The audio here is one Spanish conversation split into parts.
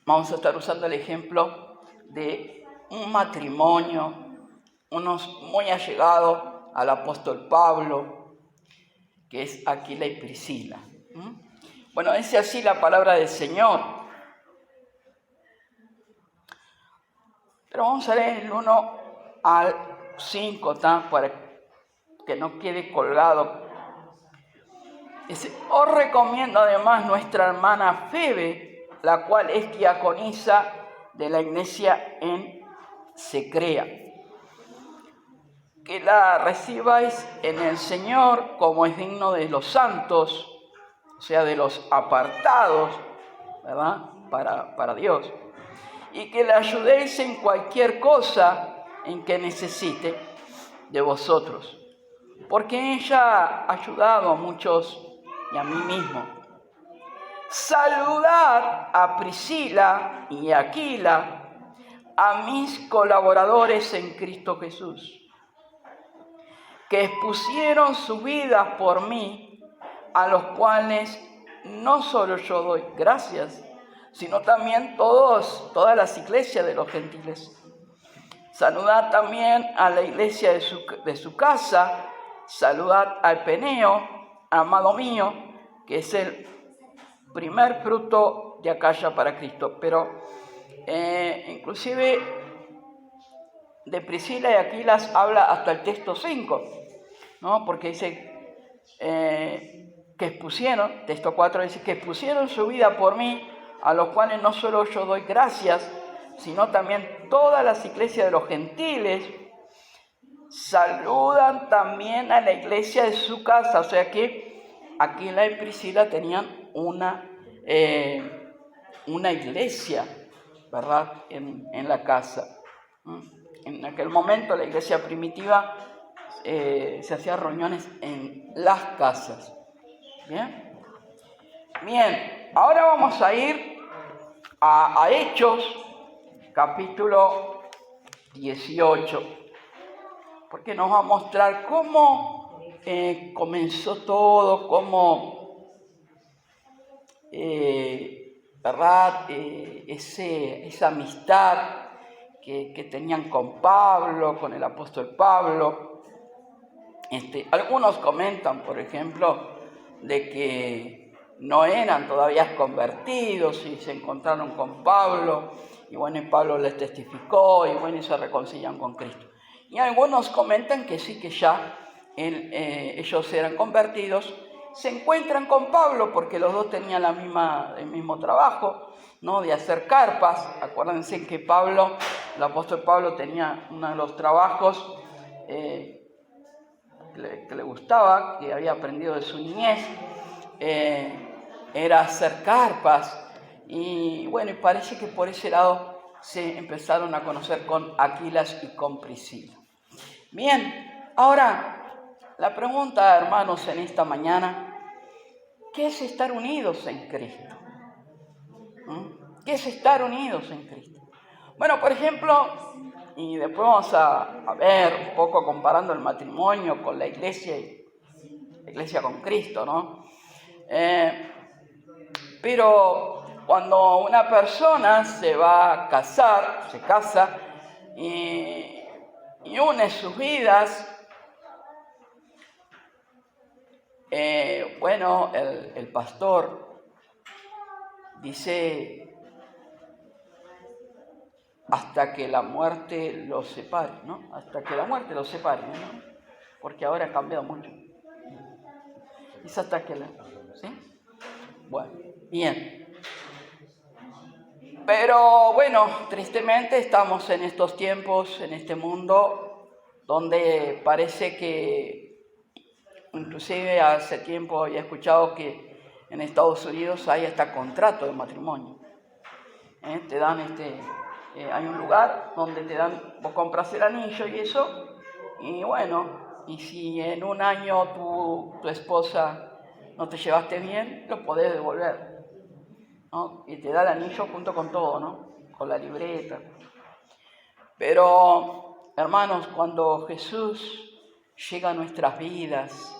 vamos a estar usando el ejemplo de un matrimonio, unos muy allegados al apóstol Pablo, que es Aquila y Priscila. Bueno, dice así la palabra del Señor. Pero vamos a leer el 1 al 5, para que no quede colgado. Dice: os recomiendo además nuestra hermana Febe, la cual es diaconisa de la iglesia en Secrea, que la recibáis en el Señor como es digno de los santos, o sea, de los apartados, ¿verdad?, para Dios, y que la ayudéis en cualquier cosa en que necesite de vosotros, porque ella ha ayudado a muchos y a mí mismo. Saludad a Priscila y a Aquila, a mis colaboradores en Cristo Jesús, que expusieron su vida por mí, a los cuales no solo yo doy gracias, sino también todas las iglesias de los gentiles. Saludad también a la iglesia de su casa. Saludad a Epeneo, amado mío, que es el primer fruto de Acaya para Cristo. Pero inclusive de Priscila y Aquila habla hasta el texto 5, ¿no? Porque dice que expusieron, texto 4 dice que expusieron su vida por mí, a los cuales no solo yo doy gracias, sino también todas las iglesias de los gentiles. Saludan también a la iglesia de su casa. O sea que Aquila y Priscila tenían una iglesia, ¿verdad?, en la casa. En aquel momento la iglesia primitiva se hacía reuniones en las casas. Bien, ahora vamos a ir a Hechos, capítulo 18, porque nos va a mostrar cómo comenzó todo, cómo, ¿verdad?, esa amistad que tenían con Pablo, con el apóstol Pablo. Algunos comentan, por ejemplo, de que no eran todavía convertidos y se encontraron con Pablo, y bueno, y Pablo les testificó, y bueno, y se reconcilian con Cristo. Y algunos comentan que sí, que ya ellos eran convertidos, se encuentran con Pablo porque los dos tenían el mismo trabajo, ¿no?, de hacer carpas. Acuérdense que el apóstol Pablo, tenía uno de los trabajos que le gustaba, que había aprendido de su niñez, era hacer carpas. Y bueno, y parece que por ese lado se empezaron a conocer con Aquilas y con Priscila. Bien, ahora la pregunta, hermanos, en esta mañana: ¿qué es estar unidos en Cristo? ¿Qué es estar unidos en Cristo? Bueno, por ejemplo, y después vamos a ver un poco comparando el matrimonio con la iglesia y la iglesia con Cristo, ¿no? Pero cuando una persona se va a casar, se casa y une sus vidas, bueno, el pastor dice: hasta que la muerte los separe, ¿no? Hasta que la muerte los separe, ¿no? Porque ahora ha cambiado mucho. Es hasta que ¿sí? Bueno, bien. Pero bueno, tristemente estamos en estos tiempos, en este mundo, donde parece que, inclusive hace tiempo había escuchado que en Estados Unidos hay hasta contrato de matrimonio. Te dan hay un lugar donde te dan, vos compras el anillo y eso, y bueno, y si en un año tu esposa no te llevaste bien, lo podés devolver, ¿no? Y te da el anillo junto con todo, ¿no?, con la libreta. Pero, hermanos, cuando Jesús llega a nuestras vidas,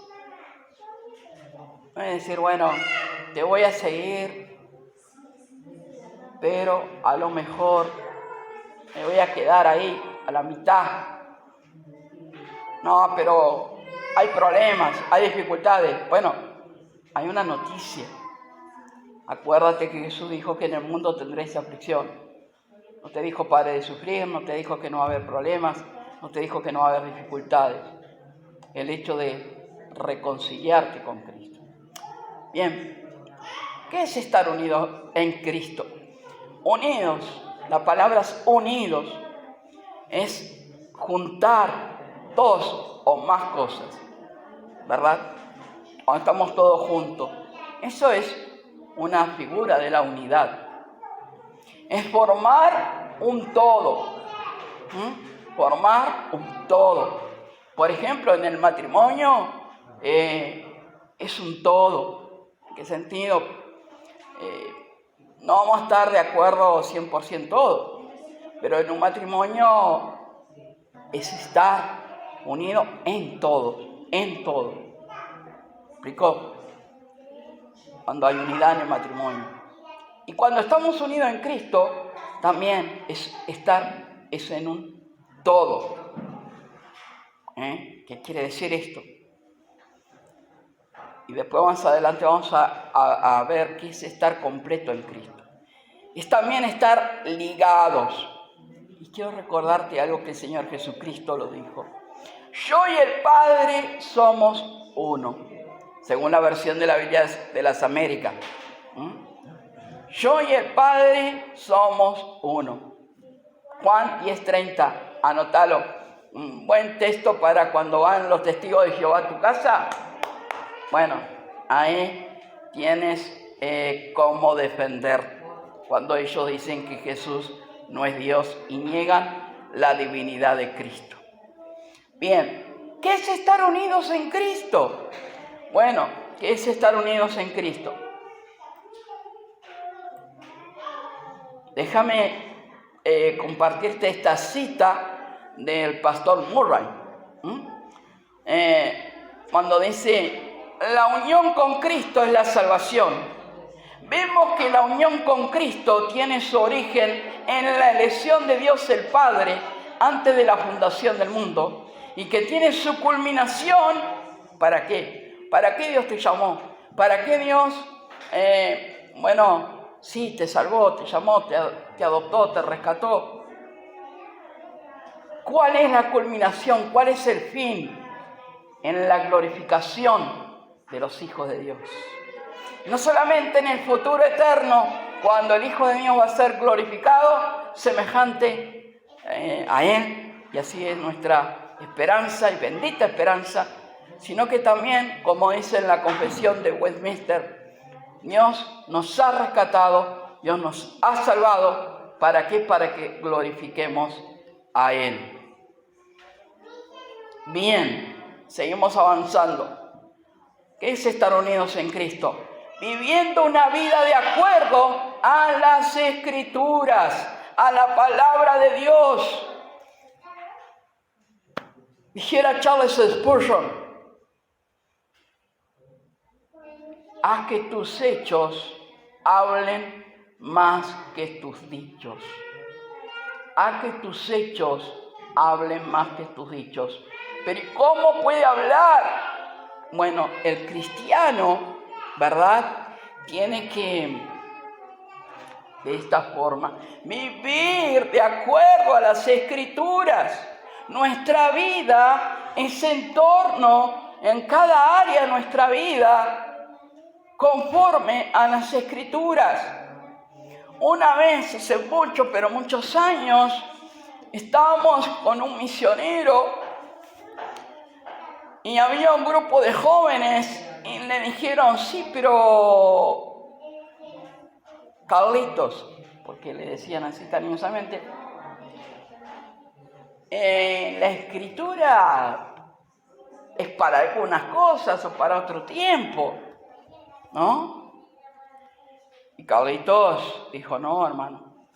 no es decir: bueno, te voy a seguir pero a lo mejor me voy a quedar ahí a la mitad. No, pero hay problemas, hay dificultades. Bueno, hay una noticia. Acuérdate que Jesús dijo que en el mundo tendréis aflicción. No te dijo pare de sufrir, no te dijo que no va a haber problemas, no te dijo que no va a haber dificultades. El hecho de reconciliarte con Cristo. Bien, ¿qué es estar unidos en Cristo? Unidos, la palabra es unidos, es juntar dos o más cosas, ¿verdad? Cuando estamos todos juntos. Eso es una figura de la unidad. Es formar un todo. Formar un todo. Por ejemplo, en el matrimonio es un todo. ¿En qué sentido? No vamos a estar de acuerdo 100% todos, pero en un matrimonio es estar unido en todo, en todo. ¿Explicó? Cuando hay unidad en el matrimonio. Y cuando estamos unidos en Cristo, también es estar en un todo. ¿Qué quiere decir esto? Y después más adelante vamos a ver qué es estar completo en Cristo. Es también estar ligados. Y quiero recordarte algo que el Señor Jesucristo lo dijo. Yo y el Padre somos uno, según la versión de la Biblia de las Américas. Yo y el Padre somos uno. Juan 10:30, anótalo. Un buen texto para cuando van los testigos de Jehová a tu casa. Bueno, ahí tienes cómo defender cuando ellos dicen que Jesús no es Dios y niegan la divinidad de Cristo. Bien, ¿qué es estar unidos en Cristo? Bueno, ¿qué es estar unidos en Cristo? Déjame compartirte esta cita del pastor Murray. Cuando dice, la unión con Cristo es la salvación. Vemos que la unión con Cristo tiene su origen en la elección de Dios el Padre antes de la fundación del mundo y que tiene su culminación, ¿para qué? ¿Para qué Dios te llamó? ¿Para qué Dios, sí, te salvó, te llamó, te adoptó, te rescató? ¿Cuál es la culminación? ¿Cuál es el fin? En la glorificación de los hijos de Dios. No solamente en el futuro eterno, cuando el Hijo de Dios va a ser glorificado, semejante a Él, y así es nuestra esperanza y bendita esperanza, sino que también, como dice en la confesión de Westminster, Dios nos ha rescatado, Dios nos ha salvado, ¿para qué? Para que glorifiquemos a Él. Bien, seguimos avanzando. ¿Qué es estar unidos en Cristo? Viviendo una vida de acuerdo a las Escrituras, a la palabra de Dios. Dijera Charles Spurgeon, haz que tus hechos hablen más que tus dichos. Haz que tus hechos hablen más que tus dichos. Pero ¿cómo puede hablar? Bueno, el cristiano, ¿verdad? Tiene que, de esta forma, vivir de acuerdo a las Escrituras. Nuestra vida es en torno, en cada área de nuestra vida, conforme a las Escrituras. Una vez, hace muchos años, estábamos con un misionero y había un grupo de jóvenes y le dijeron, sí, pero Carlitos, porque le decían así cariñosamente, la Escritura es para algunas cosas o para otro tiempo, ¿no? Y Carlitos dijo, no, hermano,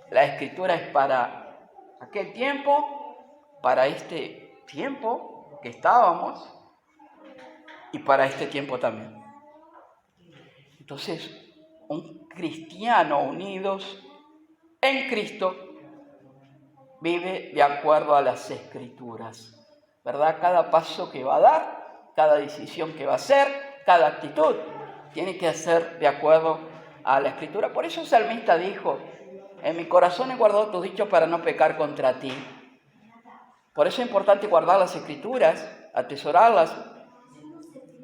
la Escritura es para aquel tiempo, para este tiempo que estábamos y para este tiempo también. Entonces, un cristiano unidos en Cristo vive de acuerdo a las Escrituras, ¿verdad? Cada paso que va a dar, cada decisión que va a hacer, cada actitud, tiene que hacer de acuerdo a la Escritura. Por eso el salmista dijo, en mi corazón he guardado tus dichos para no pecar contra ti. Por eso es importante guardar las Escrituras, atesorarlas,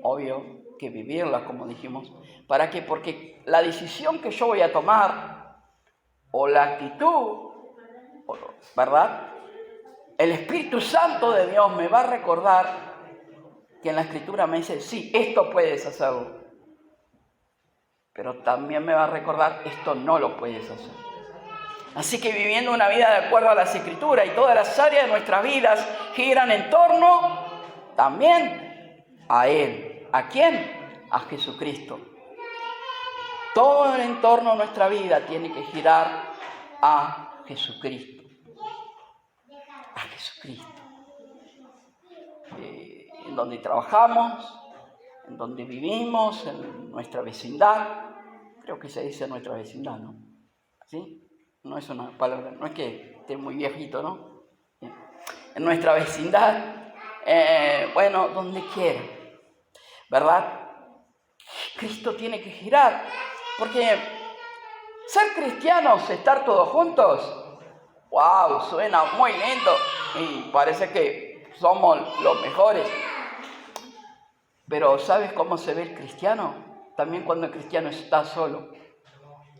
obvio que vivirlas, como dijimos. ¿Para qué? Porque la decisión que yo voy a tomar, o la actitud, ¿verdad? El Espíritu Santo de Dios me va a recordar que en la Escritura me dice, sí, esto puedes hacerlo. Pero también me va a recordar, esto no lo puedes hacer. Así que viviendo una vida de acuerdo a las Escrituras y todas las áreas de nuestras vidas giran en torno también a Él. ¿A quién? A Jesucristo. Todo el entorno de nuestra vida tiene que girar a Jesucristo. A Jesucristo. En donde trabajamos, en donde vivimos, en nuestra vecindad. Creo que se dice nuestra vecindad, ¿no? ¿Sí? No es una palabra, no es que esté muy viejito, ¿no? En nuestra vecindad, bueno, donde quiera, ¿verdad? Cristo tiene que girar, porque ser cristianos, estar todos juntos, wow, suena muy lindo y parece que somos los mejores. Pero ¿sabes cómo se ve el cristiano? También cuando el cristiano está solo.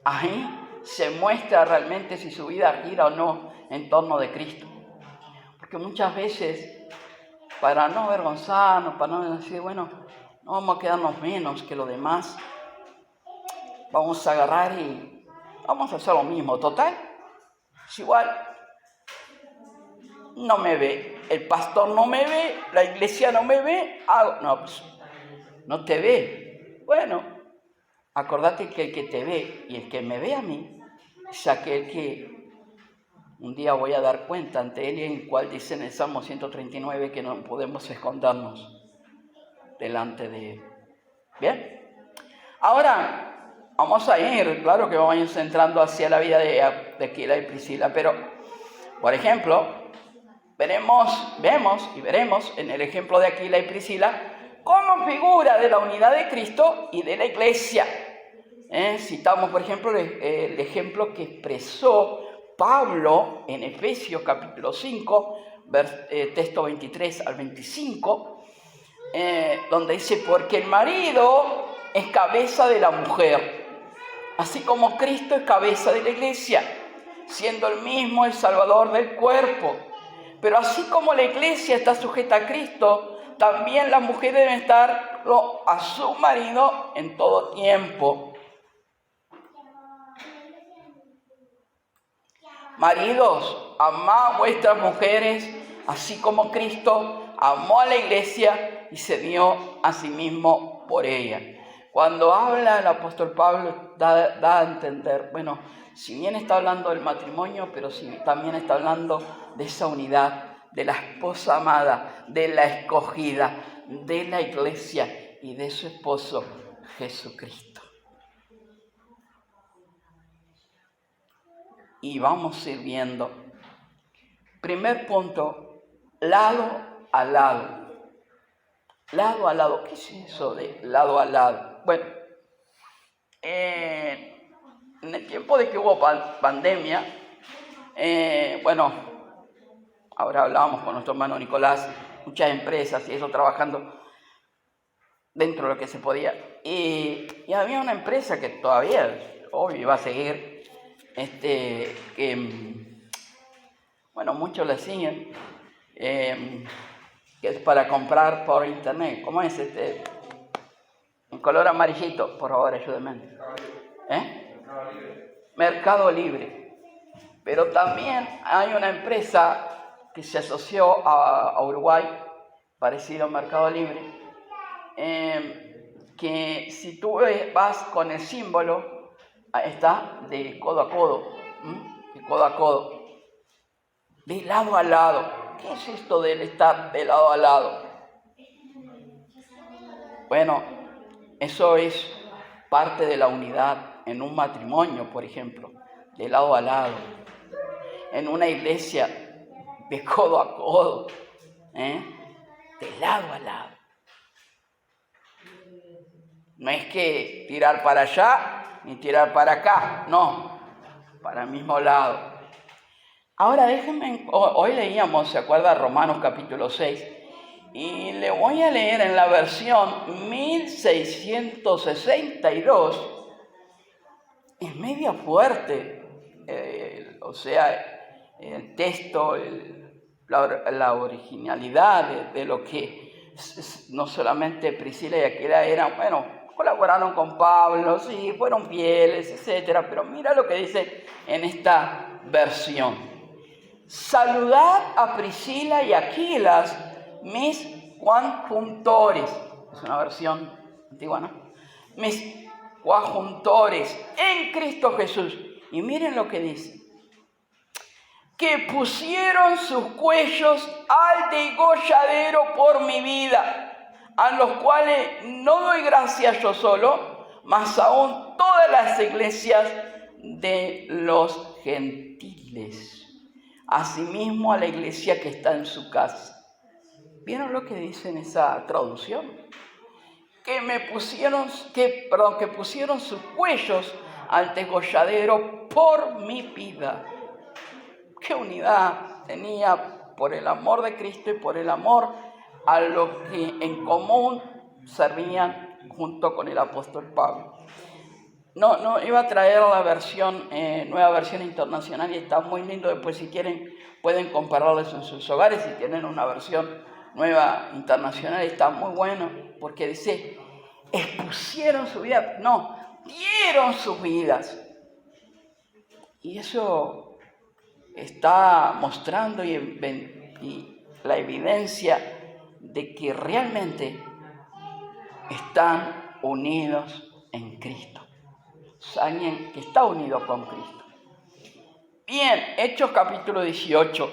Ahí se muestra realmente si su vida gira o no en torno de Cristo. Porque muchas veces, para no avergonzarnos, para no decir, bueno, no vamos a quedarnos menos que los demás, vamos a agarrar y vamos a hacer lo mismo. Total, es igual, no me ve, el pastor no me ve, la iglesia no me ve, no, pues, no te ve. Bueno, acordate que el que te ve y el que me ve a mí es aquel que un día voy a dar cuenta ante él, y en el cual dice en el Salmo 139 que no podemos escondernos delante de él. Bien, ahora vamos a ir, claro que vamos a ir centrando hacia la vida de Aquila y Priscila, pero por ejemplo, vemos y veremos en el ejemplo de Aquila y Priscila como figura de la unidad de Cristo y de la iglesia. Citamos, por ejemplo, el ejemplo que expresó Pablo en Efesios capítulo 5, texto 23 al 25, donde dice, porque el marido es cabeza de la mujer, así como Cristo es cabeza de la iglesia, siendo el mismo el Salvador del cuerpo. Pero así como la iglesia está sujeta a Cristo, también las mujeres deben estarlo a su marido en todo tiempo. Maridos, amad a vuestras mujeres, así como Cristo amó a la iglesia y se dio a sí mismo por ella. Cuando habla el apóstol Pablo, da a entender, bueno, si bien está hablando del matrimonio, pero sí, también está hablando de esa unidad, de la esposa amada, de la escogida, de la iglesia y de su esposo Jesucristo. Y vamos a ir viendo. Primer punto, lado a lado. Lado a lado. ¿Qué es eso de lado a lado? Bueno, en el tiempo de que hubo pandemia, bueno, ahora hablábamos con nuestro hermano Nicolás, muchas empresas y eso trabajando dentro de lo que se podía. Y había una empresa que todavía, obvio, iba a seguir, que, bueno, muchos la siguen, que es para comprar por internet. ¿Cómo es en color amarillito? Por favor, ayúdenme. Mercado Libre. Pero también hay una empresa que se asoció a Uruguay, parecido a Mercado Libre, que si tú vas con el símbolo, está de codo a codo, de codo a codo, de lado a lado. ¿Qué es esto del estar de lado a lado? Bueno, eso es parte de la unidad en un matrimonio, por ejemplo, de lado a lado, en una iglesia de codo a codo, de lado a lado. No es que tirar para allá ni tirar para acá, no, para el mismo lado. Ahora déjenme, hoy leíamos, ¿se acuerda? Romanos capítulo 6, y le voy a leer en la versión 1662, es media fuerte, o sea, el texto, la originalidad de lo que no solamente Priscila y Aquila eran, colaboraron con Pablo, sí, fueron fieles, etcétera, pero mira lo que dice en esta versión. Saludad a Priscila y Aquila, mis coadjutores. Es una versión antigua, ¿no? Mis coadjutores en Cristo Jesús. Y miren lo que dice. Que pusieron sus cuellos al degolladero por mi vida, a los cuales no doy gracias yo solo, mas aún todas las iglesias de los gentiles. Asimismo a la iglesia que está en su casa. ¿Vieron lo que dice en esa traducción? Que pusieron sus cuellos al degolladero por mi vida. Qué unidad tenía por el amor de Cristo y por el amor a los que en común servían junto con el apóstol Pablo. No iba a traer la versión, nueva versión internacional, y está muy lindo. Después, si quieren, pueden compararles en sus hogares. Si tienen una versión nueva internacional, está muy bueno, porque dice, expusieron su vida, no, dieron sus vidas. Y eso está mostrando y la evidencia de que realmente están unidos en Cristo. Alguien que está unido con Cristo. Bien, Hechos capítulo 18.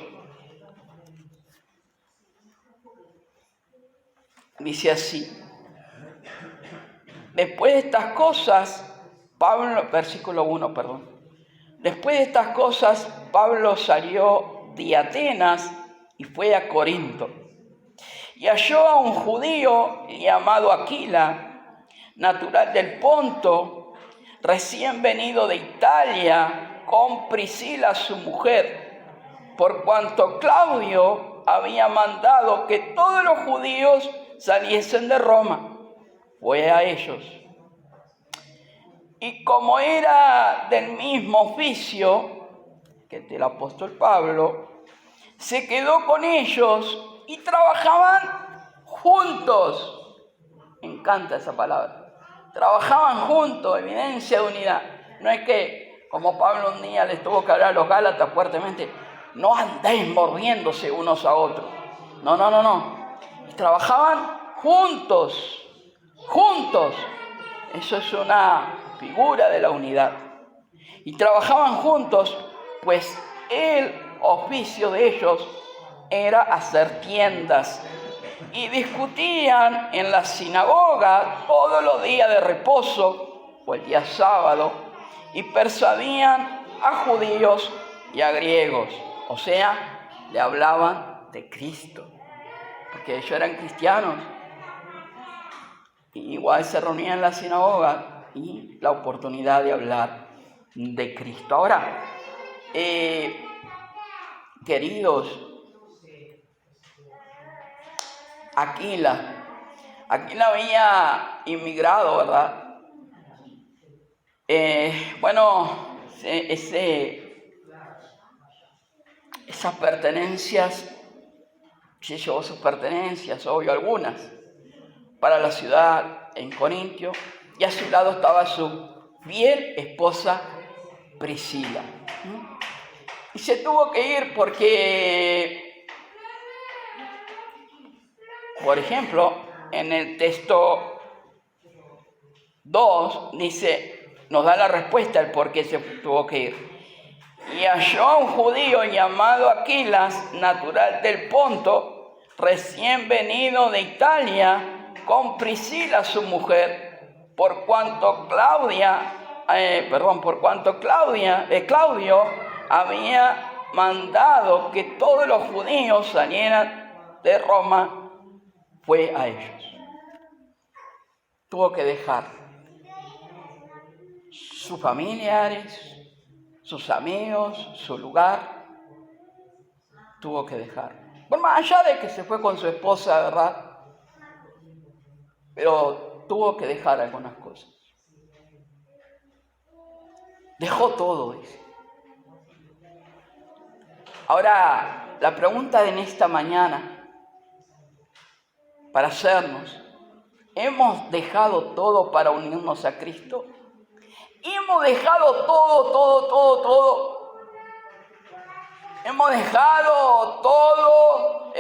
Dice así. Después de estas cosas, versículo 1, Después de estas cosas, Pablo salió de Atenas y fue a Corinto. Y halló a un judío llamado Aquila, natural del Ponto, recién venido de Italia, con Priscila su mujer, por cuanto Claudio había mandado que todos los judíos saliesen de Roma. Fue a ellos. Y como era del mismo oficio que el apóstol Pablo, se quedó con ellos y trabajaban juntos. Me encanta esa palabra. Trabajaban juntos, evidencia de unidad. No es que, como Pablo un día les tuvo que hablar a los Gálatas fuertemente, no andéis mordiéndose unos a otros. No. Trabajaban juntos. Eso es una figura de la unidad. Y trabajaban juntos, pues el oficio de ellos era hacer tiendas. Y discutían en la sinagoga todos los días de reposo o el día sábado, y persuadían a judíos y a griegos. O sea, le hablaban de Cristo, porque ellos eran cristianos. Y igual se reunían en la sinagoga y la oportunidad de hablar de Cristo. Ahora, queridos, Aquila había inmigrado, ¿verdad? Esas pertenencias, se llevó sus pertenencias, obvio, algunas, para la ciudad en Corintio, y a su lado estaba su fiel esposa Priscila. Y se tuvo que ir porque, por ejemplo, en el texto 2 nos da la respuesta al por qué se tuvo que ir. Y halló a un judío llamado Aquilas, natural del Ponto, recién venido de Italia, con Priscila su mujer, por cuanto Claudia Claudio había mandado que todos los judíos salieran de Roma, fue a ellos. Tuvo que dejar sus familiares, sus amigos, su lugar. Tuvo que dejar. Por más allá de que se fue con su esposa, ¿verdad? Pero tuvo que dejar algunas cosas. Dejó todo, dice. Ahora, la pregunta de esta mañana, para hacernos, ¿hemos dejado todo para unirnos a Cristo? ¿Hemos dejado todo? Hemos dejado todo,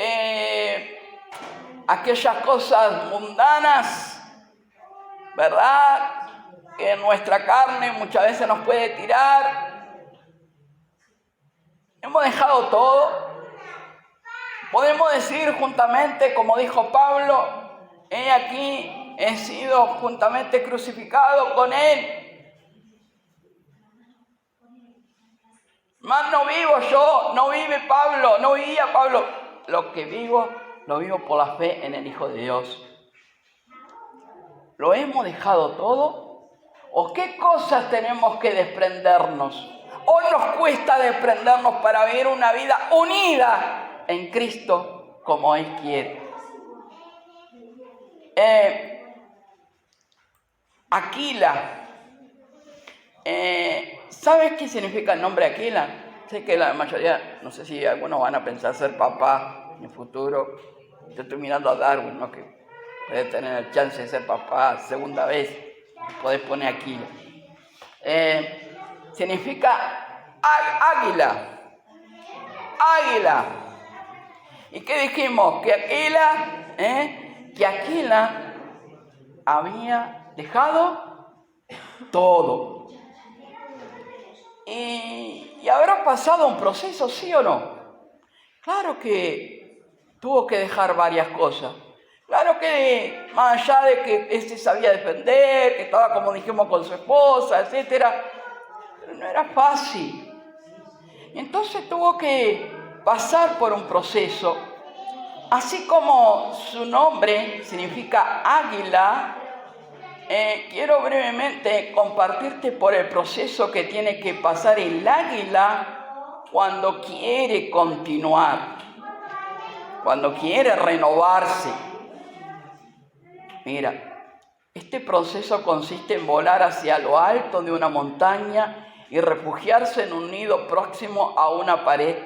aquellas cosas mundanas, ¿verdad? Que nuestra carne muchas veces nos puede tirar. Hemos dejado todo. Podemos decir juntamente, como dijo Pablo, he aquí, he sido juntamente crucificado con Él. Más no vivo yo, no vive Pablo, no vivía Pablo. Lo que vivo, lo vivo por la fe en el Hijo de Dios. ¿Lo hemos dejado todo? ¿O qué cosas tenemos que desprendernos? ¿O nos cuesta desprendernos para vivir una vida unida en Cristo como Él quiere? Aquila. ¿Sabes qué significa el nombre Aquila? Sé que la mayoría, no sé si algunos van a pensar ser papá en el futuro. Yo estoy mirando a Darwin, ¿no? Que puede tener el chance de ser papá segunda vez. Podés poner Aquila. Significa águila. Águila. ¿Y qué dijimos? Que Aquila había dejado todo. Y habrá pasado un proceso, ¿sí o no? Claro que tuvo que dejar varias cosas. Claro que más allá de que sabía defender, que estaba, como dijimos, con su esposa, etcétera, pero no era fácil. Y entonces tuvo que pasar por un proceso. Así como su nombre significa águila, quiero brevemente compartirte por el proceso que tiene que pasar el águila cuando quiere continuar, cuando quiere renovarse. Mira, este proceso consiste en volar hacia lo alto de una montaña y refugiarse en un nido próximo a una pared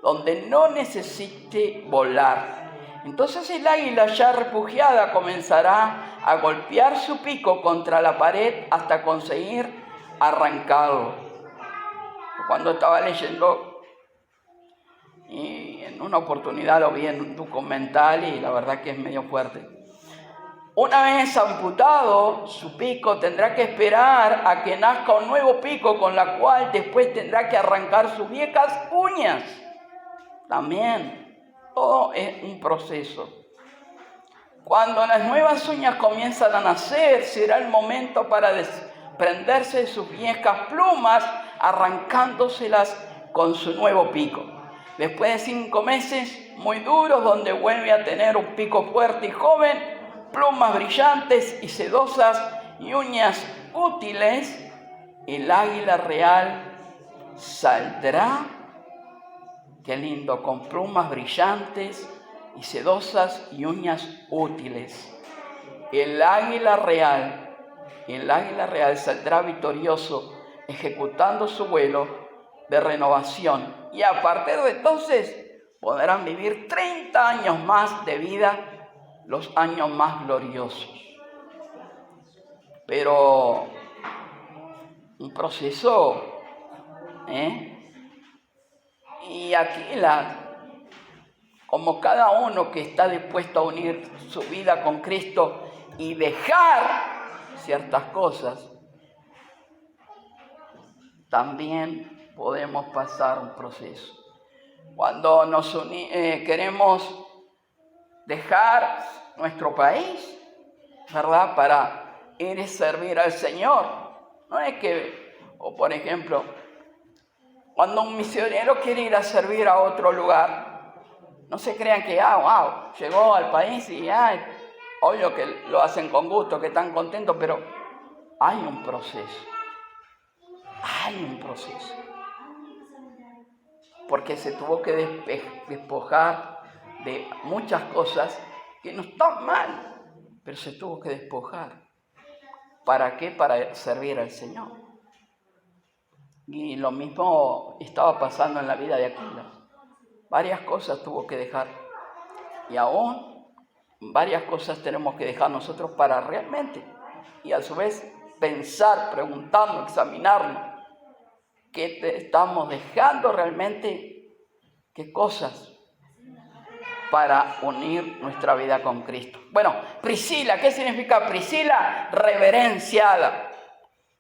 donde no necesite volar. Entonces el águila ya refugiada comenzará a golpear su pico contra la pared hasta conseguir arrancarlo. Cuando estaba leyendo, y en una oportunidad lo vi en un documental y la verdad que es medio fuerte. Una vez amputado su pico, tendrá que esperar a que nazca un nuevo pico con la cual después tendrá que arrancar sus viejas uñas. También. Todo es un proceso. Cuando las nuevas uñas comienzan a nacer, será el momento para desprenderse de sus viejas plumas, arrancándoselas con su nuevo pico. Después de 5 meses muy duros, donde vuelve a tener un pico fuerte y joven, plumas brillantes y sedosas y uñas útiles, el águila real saldrá. Qué lindo, con plumas brillantes y sedosas y uñas útiles. El águila real saldrá victorioso, ejecutando su vuelo de renovación. Y a partir de entonces podrán vivir 30 años más de vida, los años más gloriosos. Pero un proceso, Y Aquila, como cada uno que está dispuesto a unir su vida con Cristo y dejar ciertas cosas, también podemos pasar un proceso. Cuando queremos dejar nuestro país, ¿verdad?, para ir a servir al Señor, No es que, o por ejemplo, cuando un misionero quiere ir a servir a otro lugar, no se crean que, wow, llegó al país y, obvio que lo hacen con gusto, que están contentos, pero hay un proceso. Hay un proceso. Porque se tuvo que despojar de muchas cosas que no están mal, pero se tuvo que despojar. ¿Para qué? Para servir al Señor. Y lo mismo estaba pasando en la vida de Aquila. Varias cosas tuvo que dejar. Y aún varias cosas tenemos que dejar nosotros para realmente, y a su vez pensar, preguntarnos, examinarnos, ¿qué estamos dejando realmente? ¿Qué cosas? Para unir nuestra vida con Cristo. Bueno, Priscila, ¿qué significa Priscila? Reverenciada.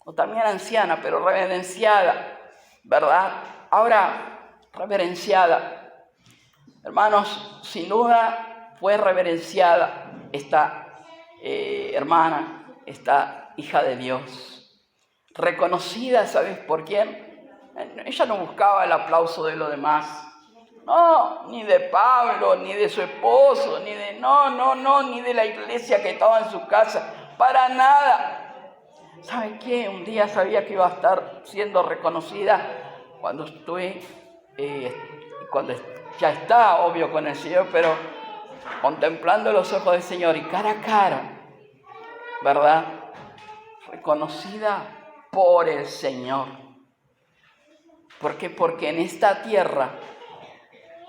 O también anciana, pero reverenciada, ¿verdad? Ahora, reverenciada. Hermanos, sin duda fue reverenciada esta hermana, esta hija de Dios. Reconocida, ¿sabes por quién? Ella no buscaba el aplauso de los demás. No, ni de Pablo, ni de su esposo, ni de ni de la iglesia que estaba en su casa, para nada. ¿Sabe qué? Un día sabía que iba a estar siendo reconocida cuando cuando ya está, obvio, con el Señor, pero contemplando los ojos del Señor y cara a cara, ¿verdad? Reconocida por el Señor. ¿Por qué? Porque en esta tierra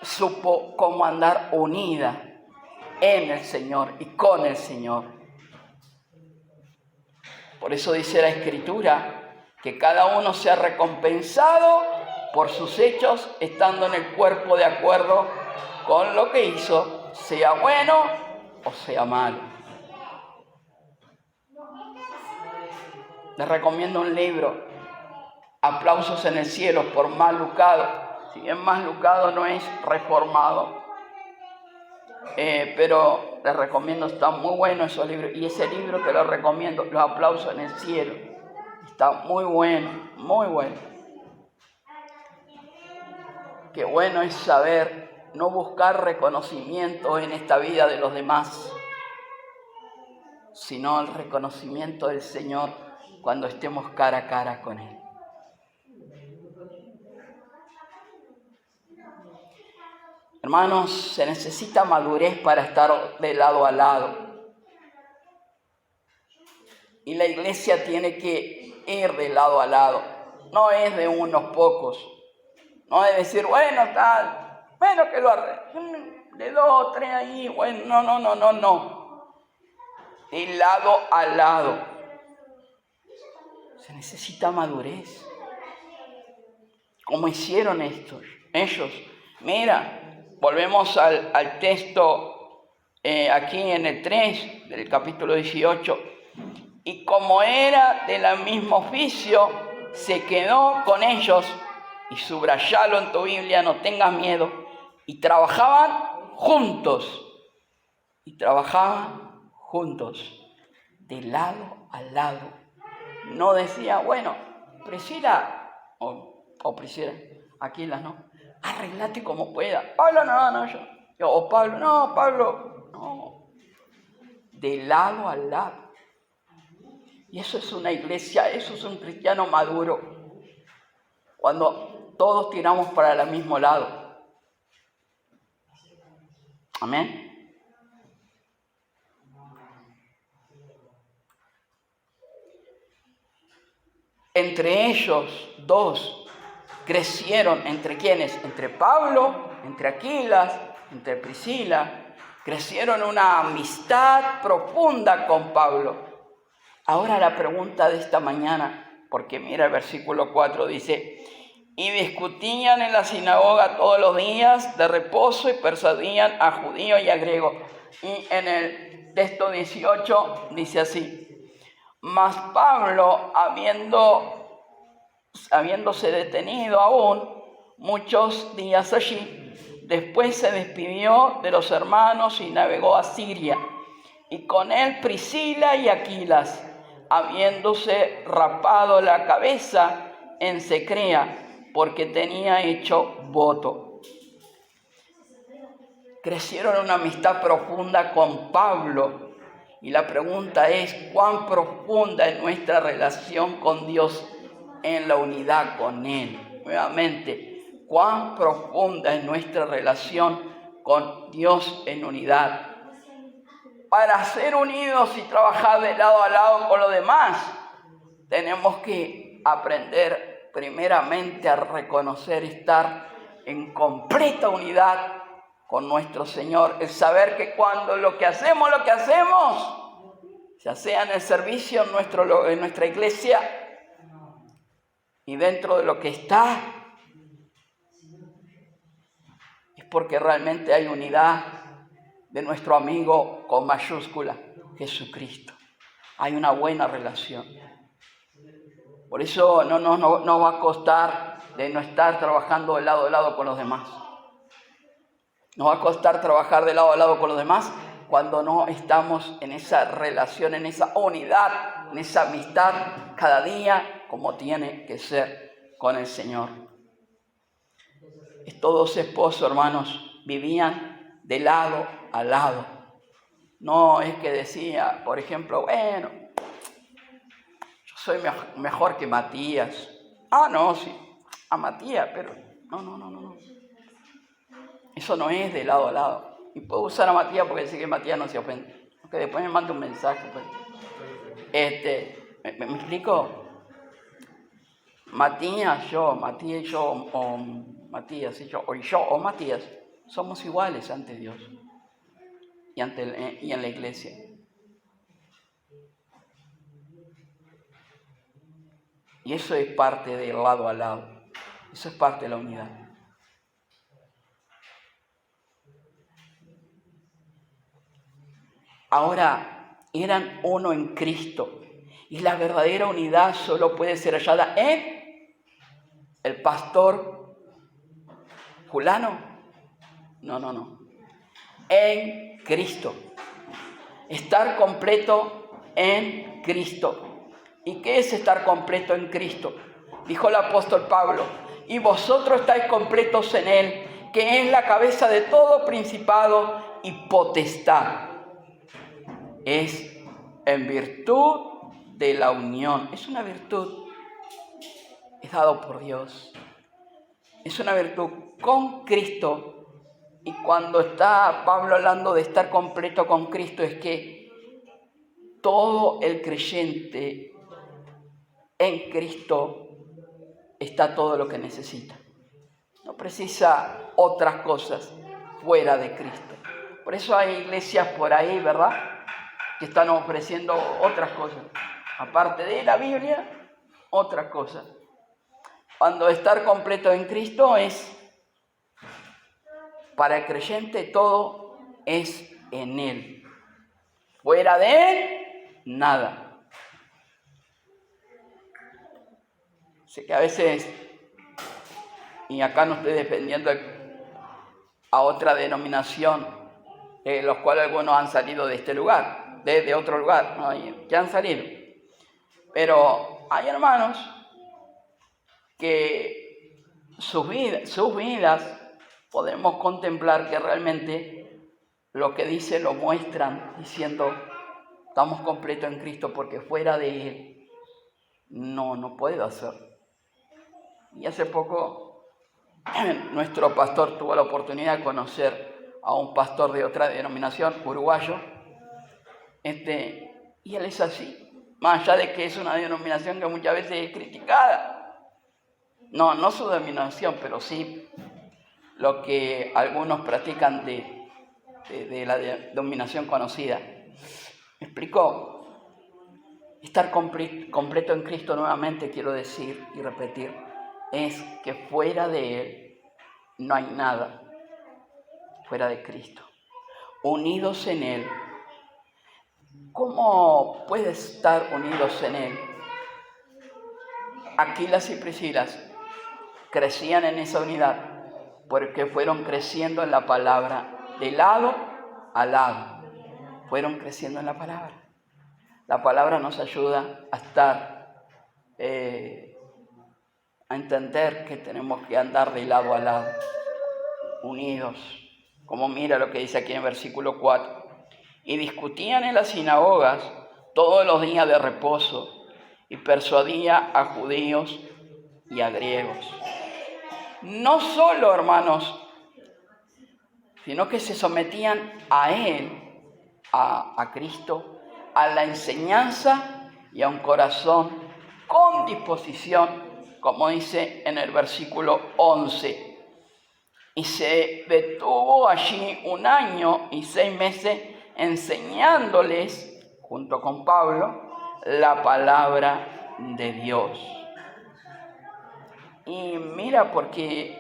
supo cómo andar unida en el Señor y con el Señor. Por eso dice la Escritura que cada uno sea recompensado por sus hechos, estando en el cuerpo de acuerdo con lo que hizo, sea bueno o sea malo. Les recomiendo un libro, Aplausos en el cielo, por Mas Lucado. Si bien Mas Lucado no es reformado, pero les recomiendo, está muy bueno esos libros. Y ese libro te lo recomiendo, Los aplausos en el cielo. Está muy bueno, muy bueno. Qué bueno es saber no buscar reconocimiento en esta vida de los demás, sino el reconocimiento del Señor cuando estemos cara a cara con Él. Hermanos, se necesita madurez para estar de lado a lado. Y la iglesia tiene que ir de lado a lado. No es de unos pocos. No es decir, bueno, tal, bueno, que lo arregle, de 2 o 3 ahí, bueno, no. De lado a lado. Se necesita madurez. Como hicieron ellos. Mira, volvemos al texto aquí en el 3 del capítulo 18. Y como era del mismo oficio, se quedó con ellos, y subrayalo en tu Biblia, no tengas miedo, y trabajaban juntos, de lado a lado. No decía, bueno, Priscila, o Priscila, Aquila, no, arreglate como pueda. Pablo, o Pablo, no. De lado a lado. Y eso es una iglesia, eso es un cristiano maduro. Cuando todos tiramos para el mismo lado. Amén. Entre ellos dos crecieron, ¿entre quiénes? Entre Pablo, entre Aquilas, entre Priscila. Crecieron una amistad profunda con Pablo. Ahora la pregunta de esta mañana, porque mira el versículo 4, dice: y discutían en la sinagoga todos los días de reposo y persuadían a judíos y a griegos. Y en el texto 18 dice así: mas Pablo, habiéndose detenido aún muchos días allí, después se despidió de los hermanos y navegó a Siria, y con él Priscila y Aquilas, habiéndose rapado la cabeza en Secrea, porque tenía hecho voto. Crecieron en una amistad profunda con Pablo, y la pregunta es, ¿cuán profunda es nuestra relación con Dios en la unidad con Él? Nuevamente, ¿cuán profunda es nuestra relación con Dios en unidad? Para ser unidos y trabajar de lado a lado con los demás, tenemos que aprender primeramente a reconocer, estar en completa unidad con nuestro Señor. El saber que cuando lo que hacemos, ya sea en el servicio en nuestra iglesia y dentro de lo que está, es porque realmente hay unidad de nuestro amigo con mayúscula, Jesucristo. Hay una buena relación. Por eso no va a costar de no estar trabajando de lado a lado con los demás. No va a costar trabajar de lado a lado con los demás cuando no estamos en esa relación, en esa unidad, en esa amistad cada día como tiene que ser con el Señor. Estos dos esposos, hermanos, vivían de lado a lado. No es que decía, por ejemplo, bueno, yo soy mejor que Matías. No, sí, a Matías, pero no. Eso no es de lado a lado. Y puedo usar a Matías porque sé que Matías no se ofende. Aunque después me mande un mensaje. Pues. ¿Me explico? Matías y yo, o Matías y yo, o Matías, somos iguales ante Dios y en la iglesia. Y eso es parte del lado a lado. Eso es parte de la unidad. Ahora, eran uno en Cristo. Y la verdadera unidad solo puede ser hallada en el pastor fulano. No. En Cristo. Estar completo en Cristo. ¿Y qué es estar completo en Cristo? Dijo el apóstol Pablo, y vosotros estáis completos en Él, que es la cabeza de todo principado y potestad. Es en virtud de la unión. Es una virtud. Es dado por Dios. Es una virtud con Cristo. Y cuando está Pablo hablando de estar completo con Cristo, es que todo el creyente en Cristo está todo lo que necesita. No precisa otras cosas fuera de Cristo. Por eso hay iglesias por ahí, ¿verdad?, que están ofreciendo otras cosas. Aparte de la Biblia, otras cosas. Cuando estar completo en Cristo es, para el creyente todo es en Él. Fuera de Él, nada. Sé que a veces, y acá no estoy defendiendo a otra denominación, de los cuales algunos han salido de este lugar, de otro lugar, ¿no?, que han salido. Pero hay hermanos que sus vidas podemos contemplar que realmente lo que dicen lo muestran diciendo estamos completos en Cristo, porque fuera de Él no puedo hacer. Y hace poco nuestro pastor tuvo la oportunidad de conocer a un pastor de otra denominación, uruguayo, y él es así, más allá de que es una denominación que muchas veces es criticada. No su denominación, pero sí lo que algunos practican de la denominación conocida. ¿Me explicó? Estar completo en Cristo, nuevamente quiero decir y repetir, es que fuera de Él no hay nada, fuera de Cristo. Unidos en Él. ¿Cómo puedes estar unidos en Él? Aquilas y Priscilas crecían en esa unidad porque fueron creciendo en la palabra, de lado a lado. Fueron creciendo en la palabra. La palabra nos ayuda a estar, a entender que tenemos que andar de lado a lado, unidos. Como mira lo que dice aquí en el versículo 4. Y discutían en las sinagogas todos los días de reposo y persuadía a judíos y a griegos. No solo, hermanos, sino que se sometían a Él, a Cristo, a la enseñanza y a un corazón con disposición, como dice en el versículo 11. Y se detuvo allí 1 año y 6 meses enseñándoles, junto con Pablo, la palabra de Dios. Y mira, porque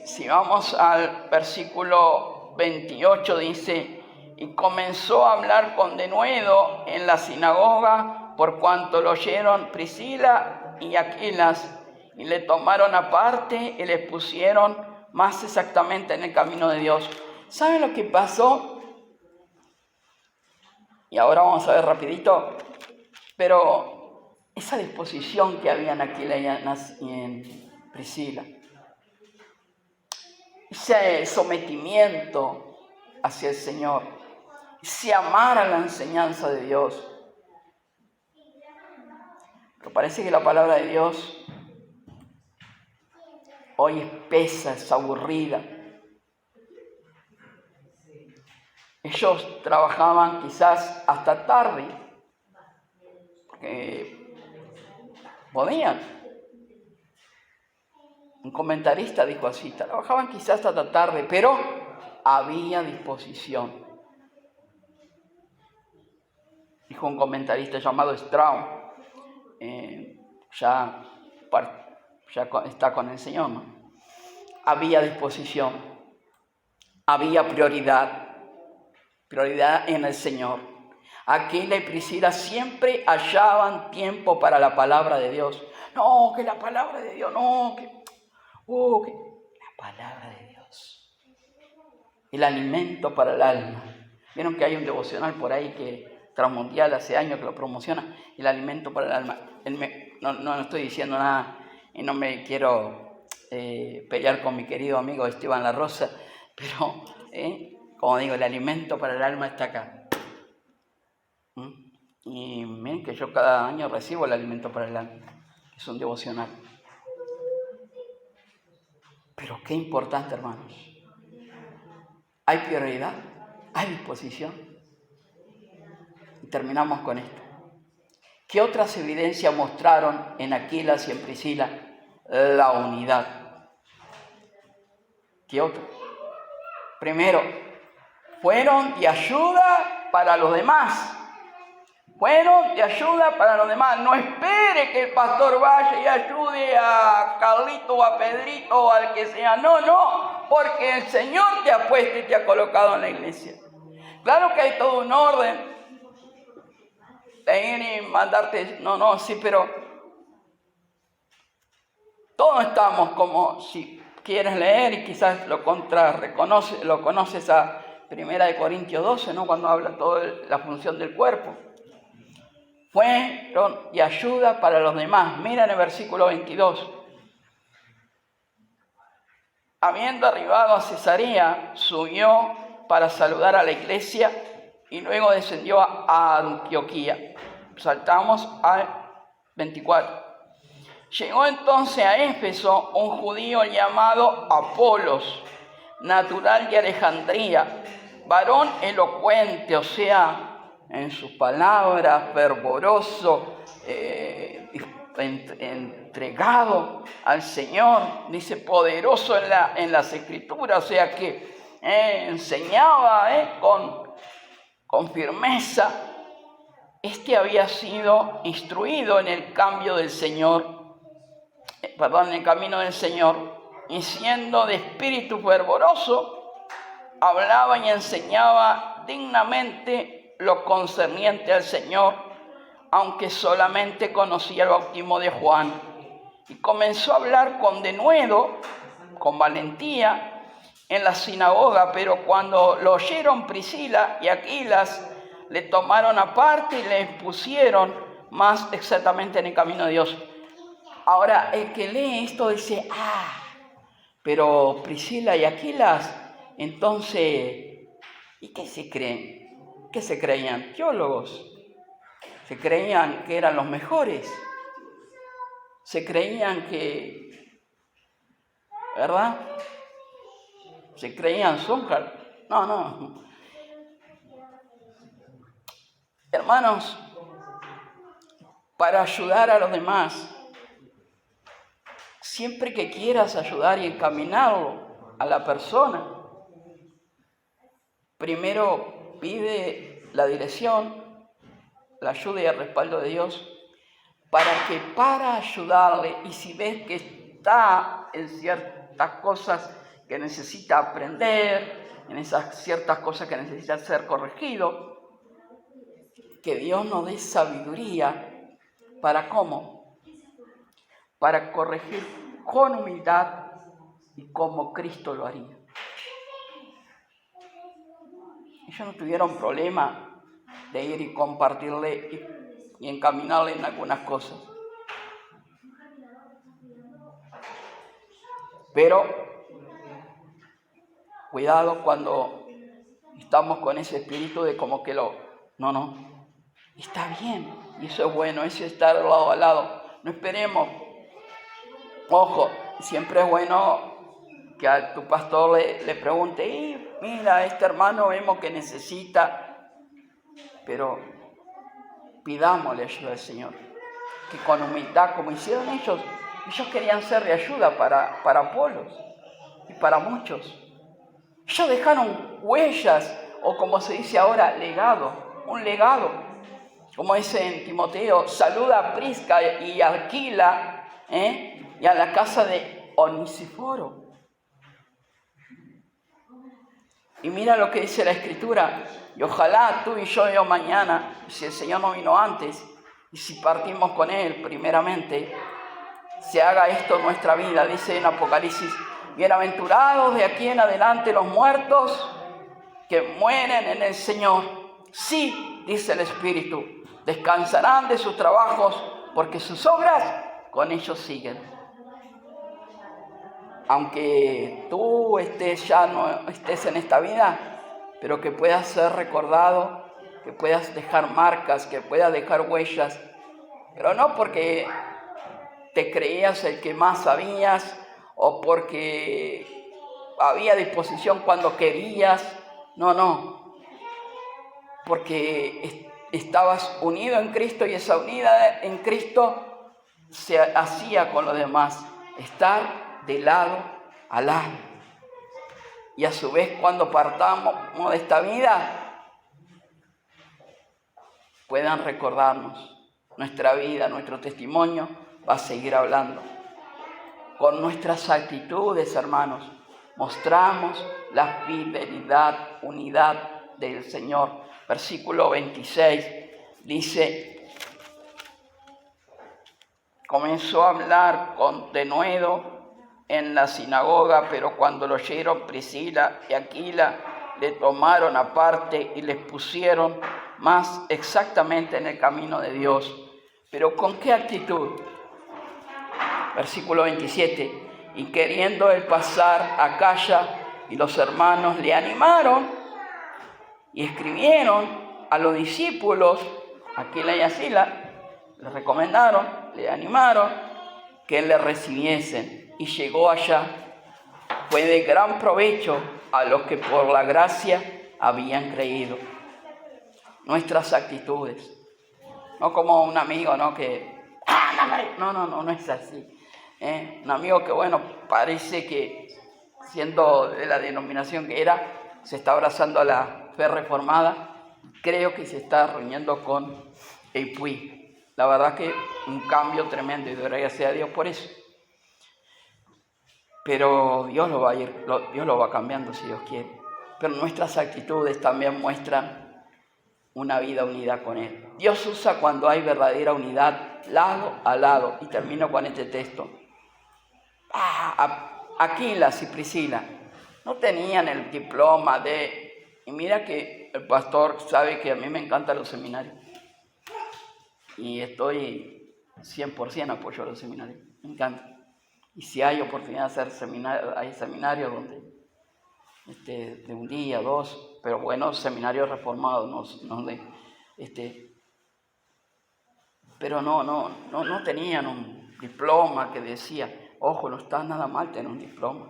si vamos al versículo 28 dice, y comenzó a hablar con denuedo en la sinagoga, por cuanto lo oyeron Priscila y Aquilas, y le tomaron aparte y le pusieron más exactamente en el camino de Dios. ¿Saben lo que pasó? Y ahora vamos a ver rapidito, pero esa disposición que había en Aquilas y en Priscila, ese sometimiento hacia el Señor, ese amar a la enseñanza de Dios. Pero parece que la palabra de Dios hoy es pesa, es aburrida. Ellos trabajaban quizás hasta tarde, porque podían. Un comentarista dijo así, trabajaban quizás hasta tarde, pero había disposición. Dijo un comentarista llamado Strauss, ya está con el Señor, ¿no? Había disposición, había prioridad en el Señor. Aquila y Priscila siempre hallaban tiempo para la palabra de Dios. No, que la palabra de Dios, no, que la palabra de Dios. El alimento para el alma. Vieron que hay un devocional por ahí que Transmundial hace años que lo promociona, el alimento para el alma. No estoy diciendo nada y no me quiero pelear con mi querido amigo Esteban La Rosa, pero como digo, el alimento para el alma está acá. Y miren que yo cada año recibo el alimento para el alma, es un devocional. Pero qué importante, hermanos. Hay prioridad, hay disposición. Y terminamos con esto. ¿Qué otras evidencias mostraron en Aquilas y en Priscila la unidad? ¿Qué otro? Primero, fueron de ayuda para los demás. Fueron de ayuda para los demás. No espere que el pastor vaya y ayude a Carlito o a Pedrito o al que sea. No, porque el Señor te ha puesto y te ha colocado en la iglesia. Claro que hay todo un orden de ir y mandarte, sí, pero todos estamos como, si quieres leer y quizás lo conoces a 1 Corintios 12, ¿no? Cuando habla toda la función del cuerpo. Fueron de ayuda para los demás. Mira en el versículo 22. Habiendo arribado a Cesarea, subió para saludar a la iglesia y luego descendió a Antioquía. Saltamos al 24. Llegó entonces a Éfeso un judío llamado Apolos, natural de Alejandría, varón elocuente, o sea, en sus palabras, fervoroso, entregado al Señor, dice, poderoso en las Escrituras, o sea que enseñaba con firmeza. Este había sido instruido en el camino del Señor, y siendo de espíritu fervoroso, hablaba y enseñaba dignamente lo concerniente al Señor, aunque solamente conocía el bautismo de Juan. Y comenzó a hablar con denuedo, con valentía, en la sinagoga, pero cuando lo oyeron Priscila y Aquilas, le tomaron aparte y le pusieron más exactamente en el camino de Dios. Ahora, el que lee esto dice, pero Priscila y Aquilas, entonces, ¿y qué se creen? ¿Qué se creían? Teólogos. Se creían que eran los mejores. Se creían que, ¿verdad? Se creían zúcar. No. Hermanos, para ayudar a los demás, siempre que quieras ayudar y encaminarlo a la persona, primero pide la dirección, la ayuda y el respaldo de Dios, para ayudarle, y si ves que está en ciertas cosas que necesita aprender, en esas ciertas cosas que necesita ser corregido, que Dios nos dé sabiduría para ¿cómo? Para corregir con humildad y como Cristo lo haría. Ellos no tuvieron problema de ir y compartirle y encaminarle en algunas cosas. Pero cuidado cuando estamos con ese espíritu de como que no, está bien, y eso es bueno, eso es estar lado a lado. No esperemos. Ojo, siempre es bueno que a tu pastor le pregunte, mira, este hermano vemos que necesita, pero pidámosle ayuda al Señor. Que con humildad, como hicieron ellos querían ser de ayuda para Apolos y para muchos. Ellos dejaron huellas, o como se dice ahora, un legado. Como dice en Timoteo, saluda a Prisca y a Aquila, y a la casa de Onesíforo. Y mira lo que dice la Escritura, y ojalá tú y yo mañana, si el Señor no vino antes, y si partimos con Él primeramente, se haga esto en nuestra vida. Dice en Apocalipsis, bienaventurados de aquí en adelante los muertos que mueren en el Señor. Sí, dice el Espíritu, descansarán de sus trabajos, porque sus obras con ellos siguen. Aunque tú ya no estés en esta vida, pero que puedas ser recordado, que puedas dejar marcas, que puedas dejar huellas, pero no porque te creías el que más sabías o porque había disposición cuando querías, no, porque estabas unido en Cristo y esa unidad en Cristo se hacía con los demás, estar de lado a lado. Y a su vez, cuando partamos de esta vida, puedan recordarnos nuestra vida, nuestro testimonio va a seguir hablando. Con nuestras actitudes, hermanos, mostramos la fidelidad, unidad del Señor. Versículo 26 dice, comenzó a hablar con denuedo en la sinagoga, pero cuando lo oyeron Priscila y Aquila, le tomaron aparte y les pusieron más exactamente en el camino de Dios. ¿Pero con qué actitud? Versículo 27, y queriendo él pasar a Acaya, y los hermanos le animaron y escribieron a los discípulos, Aquila y Asila, les recomendaron, le animaron que le recibiesen, y llegó allá. Fue de gran provecho a los que por la gracia habían creído. Nuestras actitudes, no como un amigo, ¿no? Que, no es así. Un amigo que, parece que siendo de la denominación que era, se está abrazando a la fe reformada, creo que se está reuniendo con el PUI. La verdad que un cambio tremendo, y gracias sea a Dios por eso. Pero Dios lo va cambiando si Dios quiere. Pero nuestras actitudes también muestran una vida unida con Él. Dios usa cuando hay verdadera unidad, lado a lado. Y termino con este texto. Aquilas y Priscila no tenían el diploma de Y mira que el pastor sabe que a mí me encantan los seminarios. Y estoy 100% apoyo a los seminarios. Me encanta. Y si hay oportunidad de hacer seminarios, hay seminarios donde de un día, dos, pero bueno, seminarios reformados, pero no tenían un diploma que decía, ojo, no está nada mal tener un diploma.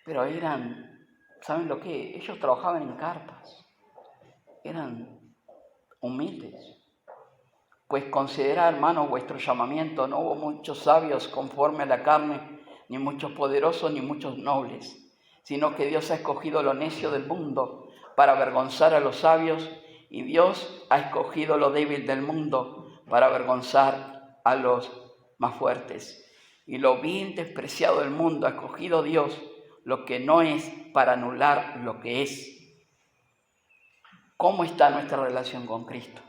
Pero eran, ¿saben lo que? Ellos trabajaban en carpas, eran humildes. Pues considerad, hermanos, vuestro llamamiento, no hubo muchos sabios conforme a la carne, ni muchos poderosos, ni muchos nobles, sino que Dios ha escogido lo necio del mundo para avergonzar a los sabios, y Dios ha escogido lo débil del mundo para avergonzar a los más fuertes. Y lo vil despreciado del mundo ha escogido Dios, lo que no es, para anular lo que es. ¿Cómo está nuestra relación con Cristo?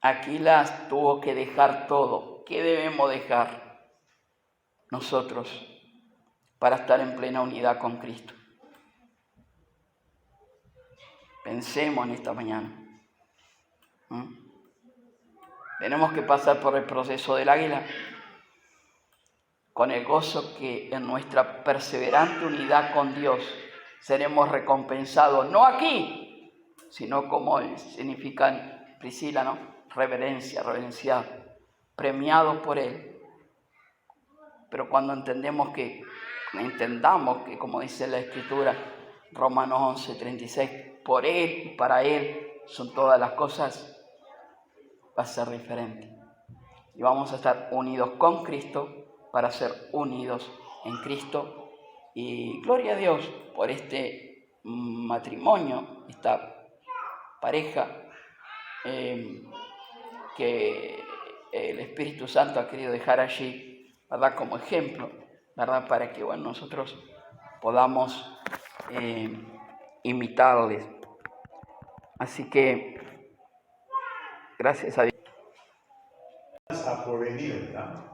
Aquilas tuvo que dejar todo. ¿Qué debemos dejar nosotros para estar en plena unidad con Cristo? Pensemos en esta mañana. Tenemos que pasar por el proceso del águila con el gozo que en nuestra perseverante unidad con Dios seremos recompensados, no aquí, sino como significa Priscila, ¿no? Reverenciado, premiados por Él. Pero cuando entendamos que, como dice la Escritura, Romanos 11:36, por Él y para Él son todas las cosas, va a ser diferente. Y vamos a estar unidos con Cristo para ser unidos en Cristo. Y gloria a Dios por este matrimonio, esta pareja que el Espíritu Santo ha querido dejar allí, ¿verdad? Como ejemplo, ¿verdad? Para que nosotros podamos imitarles. Así que, gracias a Dios. Por venir, ¿verdad?